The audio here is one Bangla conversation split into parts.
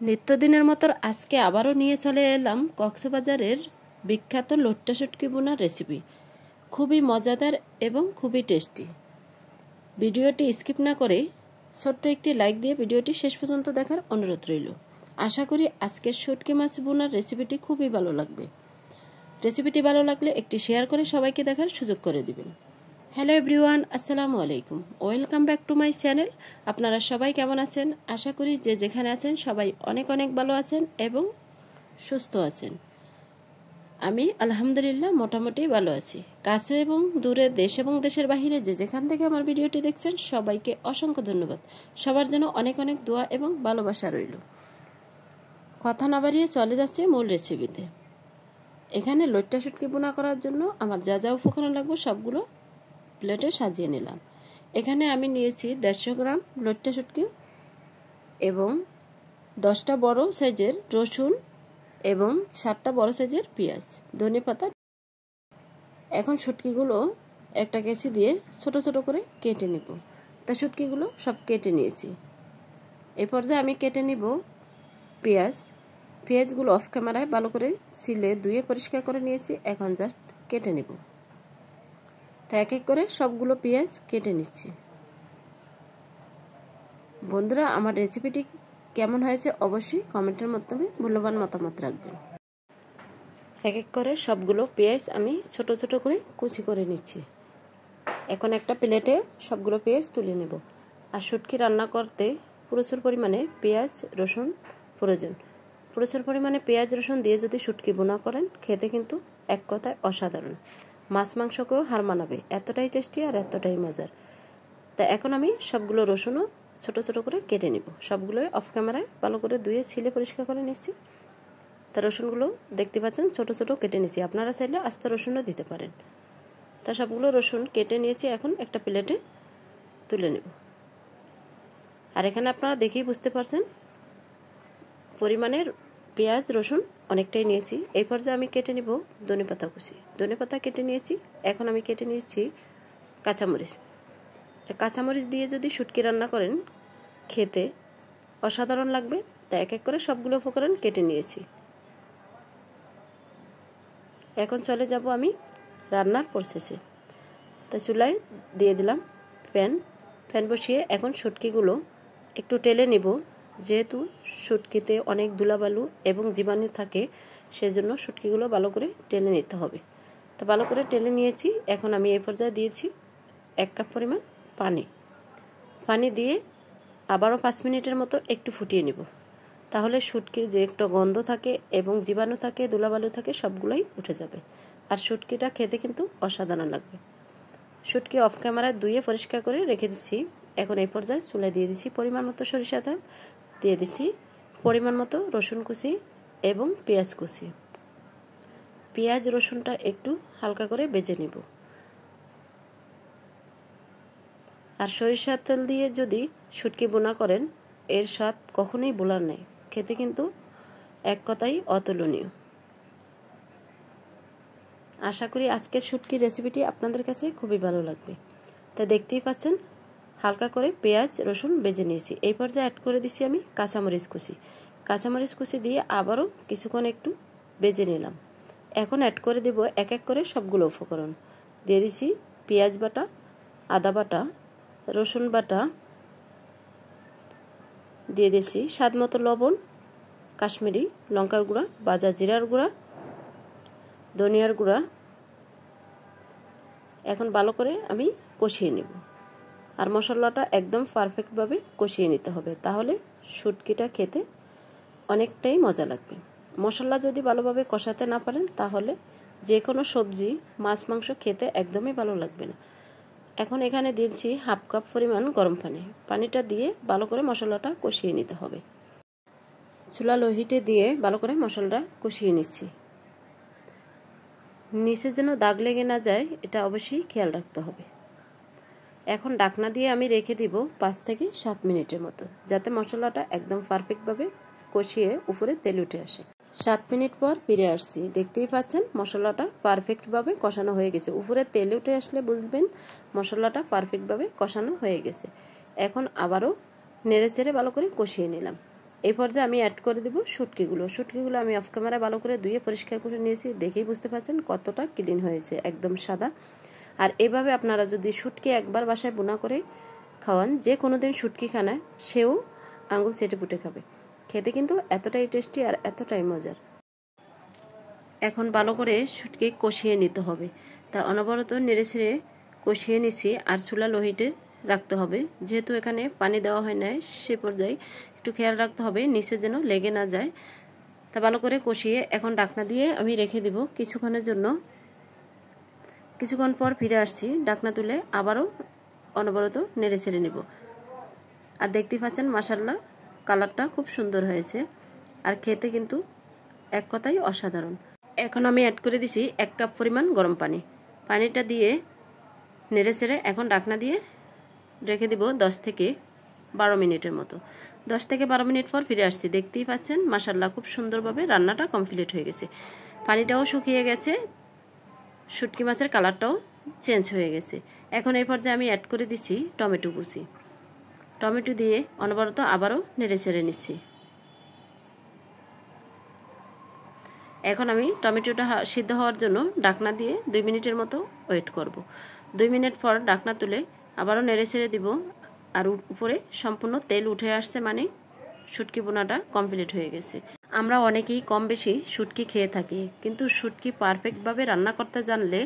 নিত্যদিনের মতো আজকে আবারও নিয়ে চলে এলাম কক্সবাজারের বিখ্যাত লট্টা শুটকি বোনার রেসিপি। খুবই মজাদার এবং খুবই টেস্টি। ভিডিওটি স্কিপ না করে ছোট্ট একটি লাইক দিয়ে ভিডিওটি শেষ পর্যন্ত দেখার অনুরোধ রইল। আশা করি আজকের শুটকি মাছ বোনার রেসিপিটি খুবই ভালো লাগবে। রেসিপিটি ভালো লাগলে একটি শেয়ার করে সবাইকে দেখার সুযোগ করে দিবেন। হ্যালো এভরিওয়ান, আসসালামু আলাইকুম, welcome back to my channel. আপনারা সবাই কেমন আছেন? আশা করি যে যেখানে আছেন সবাই অনেক অনেক ভালো আছেন এবং সুস্থ আছেন। আমি আলহামদুলিল্লাহ মোটামুটি ভালো আছি। কাছে এবং দূরে, দেশ এবং দেশের বাহিরে যে যেখান থেকে আমার ভিডিওটি দেখছেন সবাইকে অসংখ্য ধন্যবাদ। সবার জন্য অনেক অনেক দোয়া এবং ভালোবাসা রইল। কথা না বাড়িয়ে চলে যাচ্ছে মূল রেসিপিতে। এখানে লট্টা শুটকি বোনা করার জন্য আমার যা যা উপকরণ লাগবে সবগুলো প্লেটে সাজিয়ে নিলাম। এখানে আমি নিয়েছি 150 গ্রাম লট্টা শুটকি এবং 10টা বড় সাইজের রসুন এবং 7টা বড় সাইজের পেঁয়াজ, ধনেপাতা। এখন শুটকিগুলো একটা কেসি দিয়ে ছোট ছোট করে কেটে নিব। তা শুটকিগুলো সব কেটে নিয়েছি। এই পর্যায়ে আমি কেটে নিব পেঁয়াজগুলো অফ ক্যামেরায় ভালো করে ছিলে ধুয়ে পরিষ্কার করে নিয়েছি। এখন জাস্ট কেটে নিব। তা এক এক করে সবগুলো পেঁয়াজ কেটে নিচ্ছি। বন্ধুরা, আমার রেসিপিটি কেমন হয়েছে অবশ্যই কমেন্টের মাধ্যমে মূল্যবান মতামত রাখবেন। এক এক করে সবগুলো পেঁয়াজ আমি ছোট ছোট করে কুচি করে নিচ্ছি। এখন একটা প্লেটে সবগুলো পেঁয়াজ তুলে নেব। আর শুটকি রান্না করতে প্রচুর পরিমাণে পেঁয়াজ রসুন প্রয়োজন। প্রচুর পরিমাণে পেঁয়াজ রসুন দিয়ে যদি শুটকি বোনা করেন খেতে কিন্তু এক কথায় অসাধারণ। মাছ মাংসকেও হার মানাবে, এতটাই টেস্টি আর এতটাই মজার। তা এখন আমি সবগুলো রসুনও ছোট ছোট করে কেটে নিব। সবগুলোই অফ ক্যামেরায় ভালো করে ধুয়ে ছিলে পরিষ্কার করে নিচ্ছি। তা রসুনগুলো দেখতে পাচ্ছেন ছোট ছোট কেটে নিচ্ছি। আপনারা চাইলে আস্ত রসুনও দিতে পারেন। তা সবগুলো রসুন কেটে নিয়েছি। এখন একটা প্লেটে তুলে নেব। আর এখানে আপনারা দেখেই বুঝতে পারছেন পরিমাণের পেঁয়াজ রসুন অনেকটাই নিয়েছি। এই পর্যায়ে আমি কেটে নিব ধনেপাতা কুচি। ধনেপাতা কেটে নিয়েছি। এখন আমি কেটে নিয়েছি কাঁচামরিচ। কাঁচামরিচ দিয়ে যদি শুটকি রান্না করেন খেতে অসাধারণ লাগবে। তাই এক এক করে সবগুলো উপকরণ কেটে নিয়েছি। এখন চলে যাব আমি রান্নার প্রসেসে। তা চুলায় দিয়ে দিলাম প্যান বসিয়ে এখন শুটকিগুলো একটু টেলে নিব। যেহেতু শুটকিতে অনেক ধুলাবালু এবং জীবাণু থাকে, সেজন্য শুটকিগুলো ভালো করে টেলে নিতে হবে। তো ভালো করে টেলে নিয়েছি। এখন আমি এই পর্যায়ে দিয়েছি 1 কাপ পরিমাণ পানি দিয়ে আবারও 5 মিনিটের মতো একটু ফুটিয়ে নিব। তাহলে শুটকির যে একটা গন্ধ থাকে এবং জীবাণু থাকে ধুলাবালু থাকে সবগুলোই উঠে যাবে। আর শুটকিটা খেতে কিন্তু অসাধারণ লাগবে। শুটকি অফ ক্যামেরায় ধুয়ে পরিষ্কার করে রেখে দিচ্ছি। এখন এই পর্যায়ে চুলায় দিয়ে দিচ্ছি পরিমাণ মতো সরিষা তেল, দিয়ে দিচ্ছি পরিমাণ মতো রসুন কুচি এবং পেঁয়াজ কুচি। পেঁয়াজ রসুনটা একটু হালকা করে ভেজে নিব। আর সরিষার তেল দিয়ে যদি শুটকি বোনা করেন এর স্বাদ কখনোই বলার নেই। খেতে কিন্তু এক কথাই অতুলনীয়। আশা করি আজকের শুটকির রেসিপিটি আপনাদের কাছে খুবই ভালো লাগবে। তা দেখতেই পাচ্ছেন হালকা করে পেঁয়াজ রসুন ভেজে নিয়েছি। এই পর্যায়ে অ্যাড করে দিচ্ছি আমি কাঁচামরিচ কুচি দিয়ে আবারও কিছুক্ষণ একটু ভেজে নিলাম। এখন অ্যাড করে দেব এক এক করে সবগুলো উপকরণ। দিয়ে দিচ্ছি পেঁয়াজ বাটা, আদা বাটা, রসুন বাটা, দিয়ে দিচ্ছি স্বাদ মতো লবণ, কাশ্মীরি লঙ্কার গুঁড়া, ভাজা জিরার গুঁড়া, ধনিয়ার গুঁড়া। এখন ভালো করে আমি কষিয়ে নেব। আর মশলাটা একদম পারফেক্টভাবে কষিয়ে নিতে হবে, তাহলে শুটকিটা খেতে অনেকটাই মজা লাগবে। মশলা যদি ভালোভাবে কষাতে না পারেন তাহলে যে কোনো সবজি মাছ মাংস খেতে একদমই ভালো লাগবে না। এখন এখানে দিয়েছি 1/2 কাপ পরিমাণ গরম পানিটা দিয়ে ভালো করে মশলাটা কষিয়ে নিতে হবে। চুলা লো হিটে দিয়ে ভালো করে মশলাটা কষিয়ে নিচ্ছি। নিচে যেন দাগ লেগে না যায় এটা অবশ্যই খেয়াল রাখতে হবে। এখন ঢাকনা দিয়ে আমি রেখে দিব 5 থেকে 7 মিনিটের মতো, যাতে মশলাটা একদম পারফেক্টভাবে কষিয়ে উপরে তেল উঠে আসে। 7 মিনিট পর ফিরে আসছি। দেখতেই পাচ্ছেন মশলাটা পারফেক্টভাবে কষানো হয়ে গেছে। উপরে তেল উঠে আসলে বুঝবেন মশলাটা পারফেক্টভাবে কষানো হয়ে গেছে। এখন আবারও নেড়ে চেড়ে ভালো করে কষিয়ে নিলাম। এই পর্যায়ে আমি অ্যাড করে দেব শুটকিগুলো। শুটকিগুলো আমি অফ ক্যামেরা ভালো করে ধুয়ে পরিষ্কার করে নিয়েছি, দেখেই বুঝতে পারছেন কতটা ক্লিন হয়েছে, একদম সাদা। আর এভাবে আপনারা যদি শুটকি একবার বাসায় বোনা করে খাওয়ান, যে কোনো দিন শুটকি খানা সেও আঙুল চেটে পুটে খাবে। খেতে কিন্তু এতটাই টেস্টি আর এতটাই মজার। এখন ভালো করে শুটকি কষিয়ে নিতে হবে, তা অনবরত নেড়ে ছেড়ে কষিয়ে নিছি। আর চুলা লো হিটে রাখতে হবে, যেহেতু এখানে পানি দেওয়া হয় না, সে পর্যায়ে একটু খেয়াল রাখতে হবে নিচে যেন লেগে না যায়। তা ভালো করে কষিয়ে এখন ঢাকনা দিয়ে আমি রেখে দিব কিছুক্ষণের জন্য। কিছুক্ষণ পর ফিরে আসছি, ঢাকনা তুলে আবারও অনবরত নেড়ে ছেড়ে নিব। আর দেখতেই পাচ্ছেন মাশাআল্লাহ কালারটা খুব সুন্দর হয়েছে, আর খেতে কিন্তু এক কথাই অসাধারণ। এখন আমি অ্যাড করে দিছি 1 কাপ পরিমাণ গরম পানি। পানিটা দিয়ে নেড়ে ছেড়ে এখন ঢাকনা দিয়ে রেখে দিব 10 থেকে 12 মিনিটের মতো। 10 থেকে 12 মিনিট পর ফিরে আসছি, দেখতেই পাচ্ছেন মাশাআল্লাহ খুব সুন্দরভাবে রান্নাটা কমপ্লিট হয়ে গেছে। পানিটাও শুকিয়ে গেছে, শুটকি মাছের কালারটাও চেঞ্জ হয়ে গেছে। এখন এই পর্যায়ে আমি অ্যাড করে দিচ্ছি টমেটো কুচি। টমেটো দিয়ে অনবরত আবারও নেড়ে ছেড়ে নিচ্ছি। এখন আমি টমেটোটা সিদ্ধ হওয়ার জন্য ঢাকনা দিয়ে 2 মিনিটের মতো ওয়েট করব। 2 মিনিট পর ঢাকনা তুলে আবারও নেড়ে ছেড়ে দিব। আর উপরে সম্পূর্ণ তেল উঠে আসছে, মানে শুটকি বোনাটা কমপ্লিট হয়ে গেছে। আমরা অনেকেই কম বেশি শুটকি খেয়ে থাকি, কিন্তু শুটকি পারফেক্টভাবে রান্না করতে জানলে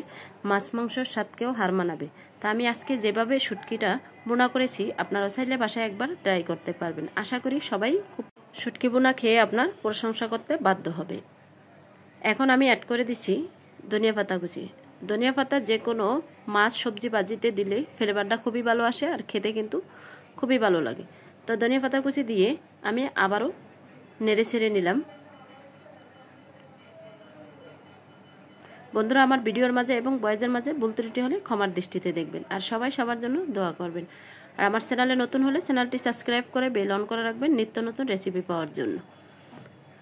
মাছ মাংসর স্বাদকেও হার মানাবে। তা আমি আজকে যেভাবে শুটকিটা বোনা করেছি, আপনারা চাইলে বাসায় একবার ট্রাই করতে পারবেন। আশা করি সবাই খুব শুটকি বোনা খেয়ে আপনার প্রশংসা করতে বাধ্য হবে। এখন আমি অ্যাড করে দিচ্ছি ধনিয়া পাতা কুচি। ধনিয়া পাতা যে কোনো মাছ সবজি ভাজিতে দিলে ফ্লেভারটা খুবই ভালো আসে, আর খেতে কিন্তু খুবই ভালো লাগে। তো ধনিয়া পাতা কুচি দিয়ে আমি আবারও নেড়ে ছেড়ে নিলাম। বন্ধুরা, আমার ভিডিওর মাঝে এবং বয়েজের মাঝে ভুল ত্রুটি হলে ক্ষমার দৃষ্টিতে দেখবেন, আর সবাই সবার জন্য দোয়া করবেন। আর আমার চ্যানেলে নতুন হলে চ্যানেলটি সাবস্ক্রাইব করে বেল অন করে রাখবেন নিত্য নতুন রেসিপি পাওয়ার জন্য।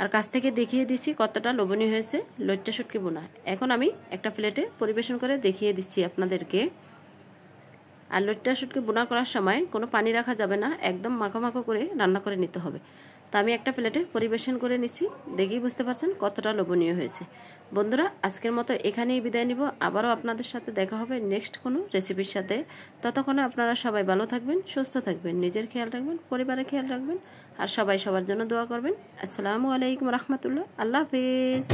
আর কাছ থেকে দেখিয়ে দিচ্ছি কতটা লোভনীয় হয়েছে লইট্টা শুটকি বোনা। এখন আমি একটা প্লেটে পরিবেশন করে দেখিয়ে দিচ্ছি আপনাদেরকে। আর লইট্টা শুটকি বোনা করার সময় কোনো পানি রাখা যাবে না, একদম মাখো মাখো করে রান্না করে নিতে হবে। তো আমি একটা প্লেটে পরিবেশন করে নিচ্ছি, দেখেই বুঝতে পারছেন কতটা লোভনীয় হয়েছে। বন্ধুরা, আজকের মতো এখানেই বিদায় নিব। আবারও আপনাদের সাথে দেখা হবে নেক্সট কোনো রেসিপির সাথে। ততক্ষণে আপনারা সবাই ভালো থাকবেন, সুস্থ থাকবেন, নিজের খেয়াল রাখবেন, পরিবারের খেয়াল রাখবেন, আর সবাই সবার জন্য দোয়া করবেন। আসসালামু আলাইকুম রহমতুল্লাহ। আল্লাহ হাফেজ।